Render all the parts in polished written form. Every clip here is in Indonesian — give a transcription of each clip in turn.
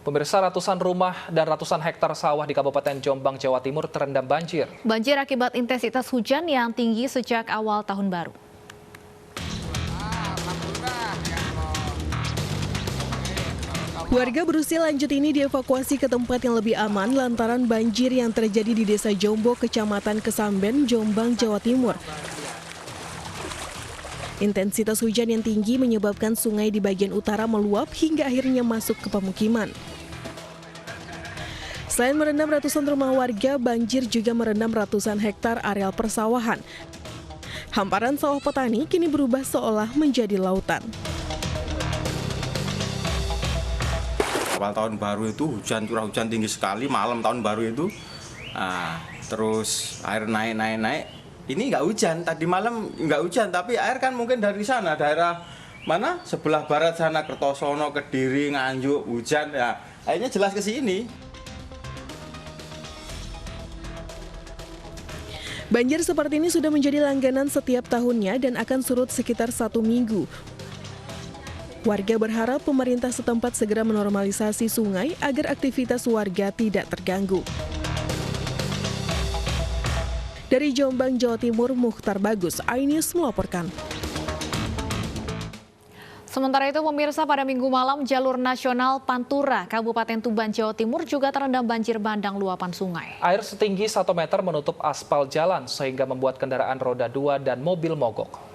Pemirsa, ratusan rumah dan ratusan hektar sawah di Kabupaten Jombang, Jawa Timur terendam banjir. Banjir akibat intensitas hujan yang tinggi sejak awal tahun baru. Warga berusia lanjut ini dievakuasi ke tempat yang lebih aman lantaran banjir yang terjadi di Desa Jombo, Kecamatan Kesamben, Jombang, Jawa Timur. Intensitas hujan yang tinggi menyebabkan sungai di bagian utara meluap hingga akhirnya masuk ke pemukiman. Selain merendam ratusan rumah warga, banjir juga merendam ratusan hektar areal persawahan. Hamparan sawah petani kini berubah seolah menjadi lautan. Awal tahun baru itu curah hujan tinggi sekali, malam tahun baru itu. Terus air naik. Ini nggak hujan, tadi malam nggak hujan, tapi air kan mungkin dari sana, daerah mana? Sebelah barat sana, Kertosono, Kediri, Nganjuk, hujan. Ya, akhirnya jelas ke sini. Banjir seperti ini sudah menjadi langganan setiap tahunnya dan akan surut sekitar 1 minggu. Warga berharap pemerintah setempat segera menormalisasi sungai agar aktivitas warga tidak terganggu. Dari Jombang, Jawa Timur, Mukhtar Bagus, iNews melaporkan. Sementara itu, pemirsa, pada Minggu malam jalur nasional Pantura, Kabupaten Tuban, Jawa Timur juga terendam banjir bandang luapan sungai. Air setinggi 1 meter menutup aspal jalan sehingga membuat kendaraan roda 2 dan mobil mogok.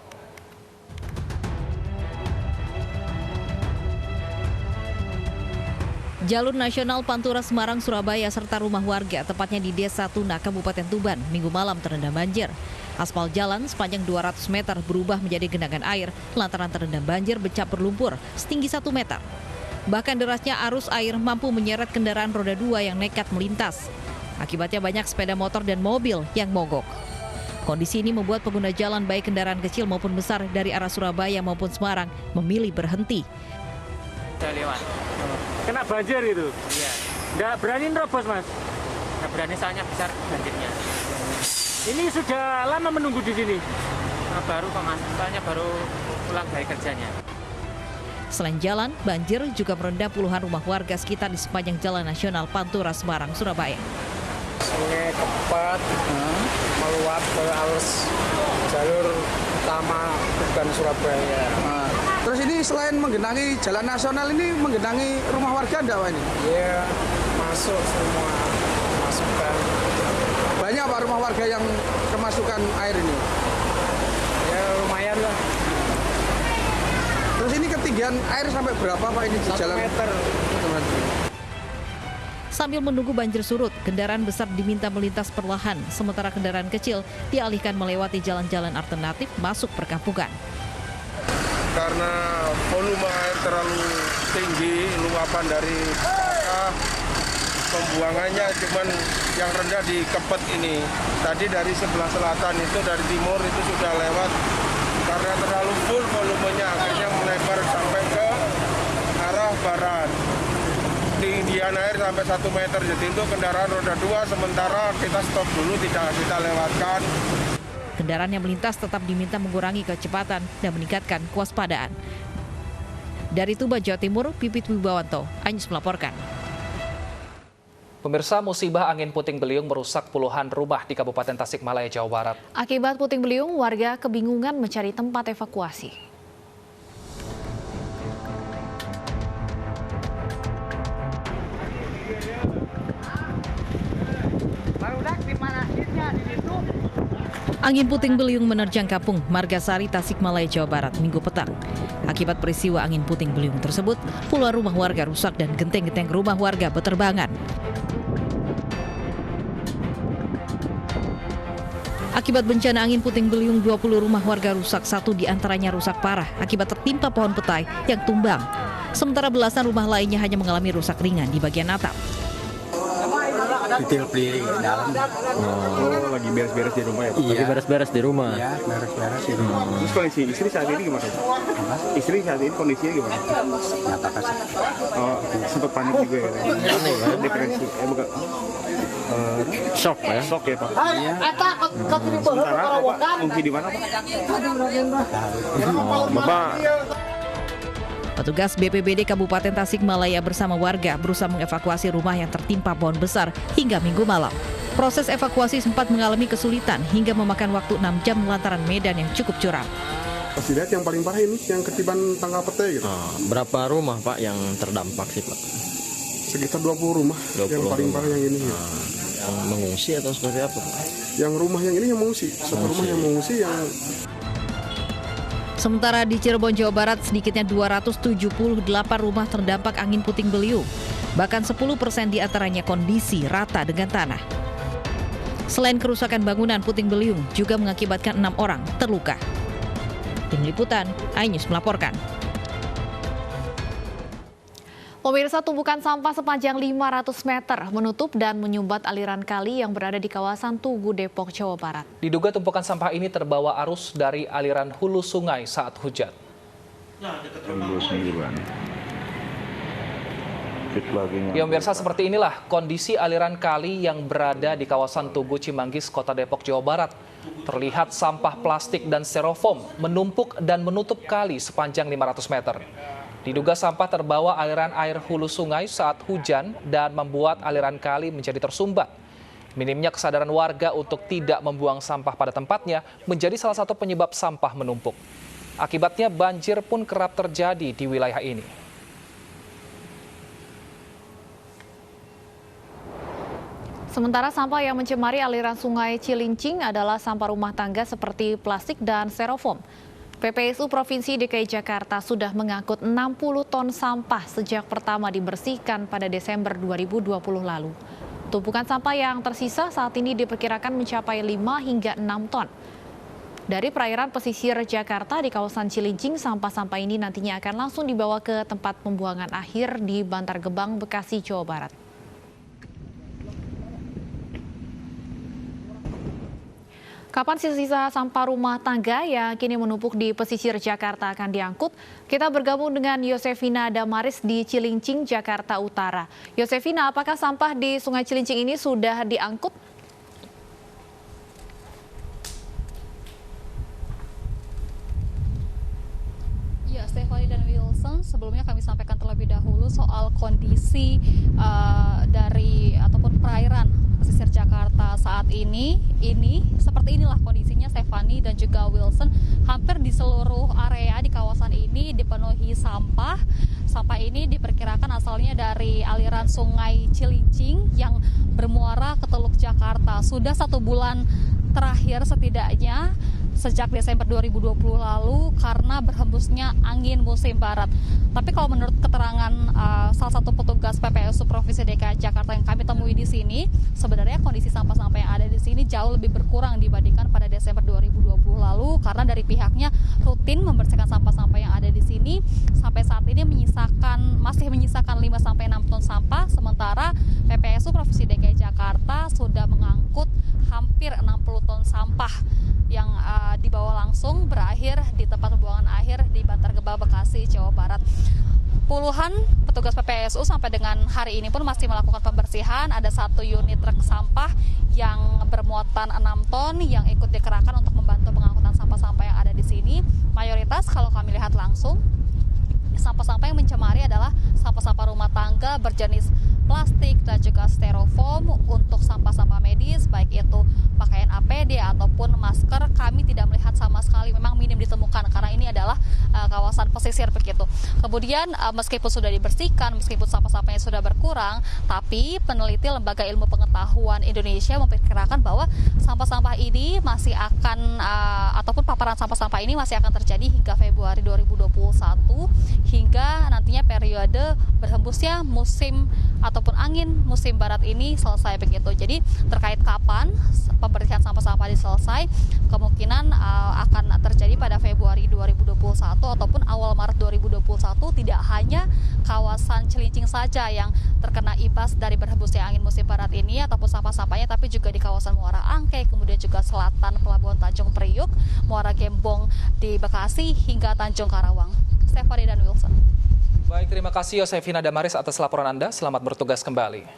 Jalur nasional Pantura Semarang Surabaya serta rumah warga tepatnya di Desa Tuna Kabupaten Tuban Minggu malam terendam banjir. Aspal jalan sepanjang 200 meter berubah menjadi genangan air lantaran terendam banjir bercampur lumpur setinggi 1 meter. Bahkan derasnya arus air mampu menyeret kendaraan roda 2 yang nekat melintas. Akibatnya banyak sepeda motor dan mobil yang mogok. Kondisi ini membuat pengguna jalan baik kendaraan kecil maupun besar dari arah Surabaya maupun Semarang memilih berhenti. Saya lewat. Kena banjir itu? Iya. Nggak berani nerobos, Mas? Nggak berani, soalnya besar banjirnya. Ini sudah lama menunggu di sini? Baru kok, Mas. Soalnya baru pulang dari kerjanya. Selain jalan, banjir juga merendam puluhan rumah warga sekitar di sepanjang Jalan Nasional Pantura Semarang, Surabaya. Sungai Kepat meluap ke arus jalur utama bukan Surabaya. Terus ini selain menggenangi jalan nasional ini menggenangi rumah warga enggak, Pak, ini? Iya, masuk semua, masukkan. Banyak Pak rumah warga yang kemasukan air ini? Ya lumayan lah. Terus ini ketinggian air sampai berapa, Pak, ini di 1 jalan? meter. Sambil menunggu banjir surut, kendaraan besar diminta melintas perlahan, sementara kendaraan kecil dialihkan melewati jalan-jalan alternatif masuk perkampungan. Karena volume air terlalu tinggi, luapan dari pembuangannya cuman yang rendah di Kepet ini. Tadi dari sebelah selatan itu, dari timur itu sudah lewat. Karena terlalu full volumenya, akhirnya melebar sampai ke arah barat. Ketinggian air sampai 1 meter, jadi untuk kendaraan roda 2 sementara kita stop dulu, tidak kita lewatkan. Kendaraan yang melintas tetap diminta mengurangi kecepatan dan meningkatkan kewaspadaan. Dari Tuban, Jawa Timur, Pipit Wibawanto, iNews melaporkan. Pemirsa, musibah angin puting beliung merusak puluhan rumah di Kabupaten Tasikmalaya, Jawa Barat. Akibat puting beliung, warga kebingungan mencari tempat evakuasi. Angin puting beliung menerjang kampung Margasari, Tasikmalaya, Jawa Barat, Minggu petang. Akibat peristiwa angin puting beliung tersebut, puluhan rumah warga rusak dan genteng-genteng rumah warga beterbangan. Akibat bencana angin puting beliung, 20 rumah warga rusak, 1 diantaranya rusak parah akibat tertimpa pohon petai yang tumbang. Sementara belasan rumah lainnya hanya mengalami rusak ringan di bagian atap. Detail keliling dalam. Oh, lagi beres-beres di rumah ya? Iya. Lagi beres-beres di rumah. Ya, beres-beres di rumah. Terus kondisi istri saat ini gimana? Istri saat ini kondisinya gimana? Nyata kasih. Oh, sempat panik juga ya? Depresi? Bukan. Shock ya? Shock ya, Pak? Iya. Sementara Bapak mengungsi di mana, Pak? Bapak Petugas BPBD Kabupaten Tasikmalaya bersama warga berusaha mengevakuasi rumah yang tertimpa pohon besar hingga Minggu malam. Proses evakuasi sempat mengalami kesulitan hingga memakan waktu 6 jam lantaran medan yang cukup curam. Pas dilihat yang paling parah ini, yang ketiban tangga pete gitu. Berapa rumah Pak yang terdampak sih Pak? Sekitar 20 rumah 20 yang paling rumah. parah yang ini. Yang mengungsi atau seperti apa Pak? Yang rumah yang ini yang mengungsi. Satu rumah yang mengungsi yang... Sementara di Cirebon, Jawa Barat, sedikitnya 278 rumah terdampak angin puting beliung. Bahkan 10% di antaranya kondisi rata dengan tanah. Selain kerusakan bangunan, puting beliung juga mengakibatkan 6 orang terluka. Tim Liputan, iNews melaporkan. Pemirsa, tumpukan sampah sepanjang 500 meter menutup dan menyumbat aliran kali yang berada di kawasan Tugu, Depok, Jawa Barat. Diduga tumpukan sampah ini terbawa arus dari aliran hulu sungai saat hujan. Ya pemirsa, seperti inilah kondisi aliran kali yang berada di kawasan Tugu Cimanggis, Kota Depok, Jawa Barat. Terlihat sampah plastik dan styrofoam menumpuk dan menutup kali sepanjang 500 meter. Diduga sampah terbawa aliran air hulu sungai saat hujan dan membuat aliran kali menjadi tersumbat. Minimnya kesadaran warga untuk tidak membuang sampah pada tempatnya menjadi salah satu penyebab sampah menumpuk. Akibatnya banjir pun kerap terjadi di wilayah ini. Sementara sampah yang mencemari aliran sungai Cilincing adalah sampah rumah tangga seperti plastik dan styrofoam. PPSU Provinsi DKI Jakarta sudah mengangkut 60 ton sampah sejak pertama dibersihkan pada Desember 2020 lalu. Tumpukan sampah yang tersisa saat ini diperkirakan mencapai 5 hingga 6 ton. Dari perairan pesisir Jakarta di kawasan Cilincing, sampah-sampah ini nantinya akan langsung dibawa ke tempat pembuangan akhir di Bantar Gebang, Bekasi, Jawa Barat. Kapan sisa-sisa sampah rumah tangga yang kini menumpuk di pesisir Jakarta akan diangkut? Kita bergabung dengan Yosefina Damaris di Cilincing, Jakarta Utara. Yosefina, apakah sampah di Sungai Cilincing ini sudah diangkut? Ya, Stephanie dan Wilson, sebelumnya kami sampaikan terlebih dahulu soal kondisi dari ataupun perairan pesisir Jakarta saat ini seperti inilah kondisinya, Stephanie dan juga Wilson. Hampir di seluruh area di kawasan ini dipenuhi sampah. Sampah ini diperkirakan asalnya dari aliran Sungai Cilincing yang bermuara ke Teluk Jakarta. Sudah 1 bulan terakhir setidaknya sejak Desember 2020 lalu karena berhembusnya angin musim barat. Tapi kalau menurut keterangan salah satu petugas PPSU Provinsi DKI Jakarta yang kami temui di sini, sebenarnya kondisi sampah-sampah yang ada di sini jauh lebih berkurang dibandingkan pada Desember 2020 lalu karena dari pihaknya rutin membersihkan sampah-sampah yang ada di sini. Sampai saat ini masih menyisakan 5 sampai 6 ton sampah, sementara PPSU Provinsi DKI Jakarta sudah mengangkut hampir 60 ton sampah yang dibawa langsung berakhir di tempat pembuangan akhir di Bantar Gebang, Bekasi, Jawa Barat. Puluhan petugas PPSU sampai dengan hari ini pun masih melakukan pembersihan. Ada 1 unit truk sampah yang bermuatan 6 ton yang ikut dikerahkan untuk membantu pengangkutan sampah-sampah yang ada di sini. Mayoritas kalau kami lihat langsung, sampah-sampah yang mencemari adalah sampah-sampah rumah tangga berjenis plastik dan juga styrofoam. Untuk sampah-sampah medis, baik itu pakaian APD ataupun masker, kami tidak melihat sama sekali, memang minim ditemukan karena ini adalah kawasan pesisir begitu. Kemudian meskipun sudah dibersihkan, meskipun sampah-sampahnya sudah berkurang, tapi peneliti Lembaga Ilmu Pengetahuan Indonesia memperkirakan bahwa sampah-sampah ini masih akan ataupun paparan sampah-sampah ini masih akan terjadi hingga Februari 2021 hingga nantinya periode berhembusnya musim ataupun angin musim barat ini selesai begitu. Jadi terkait kapan pembersihan sampah-sampah ini selesai, kemungkinan akan terjadi pada Februari 2021 ataupun awal Maret 2021. Tidak hanya kawasan Cilincing saja yang terkena imbas dari berhembusnya angin musim barat ini ataupun sampah-sampahnya, tapi juga di kawasan Muara Angke, kemudian juga selatan Pelabuhan Tanjung Priuk, Muara Gembong di Bekasi hingga Tanjung Karawang. Stephanie dan Wilson. Baik, terima kasih Yosefina Damaris atas laporan Anda. Selamat bertugas kembali.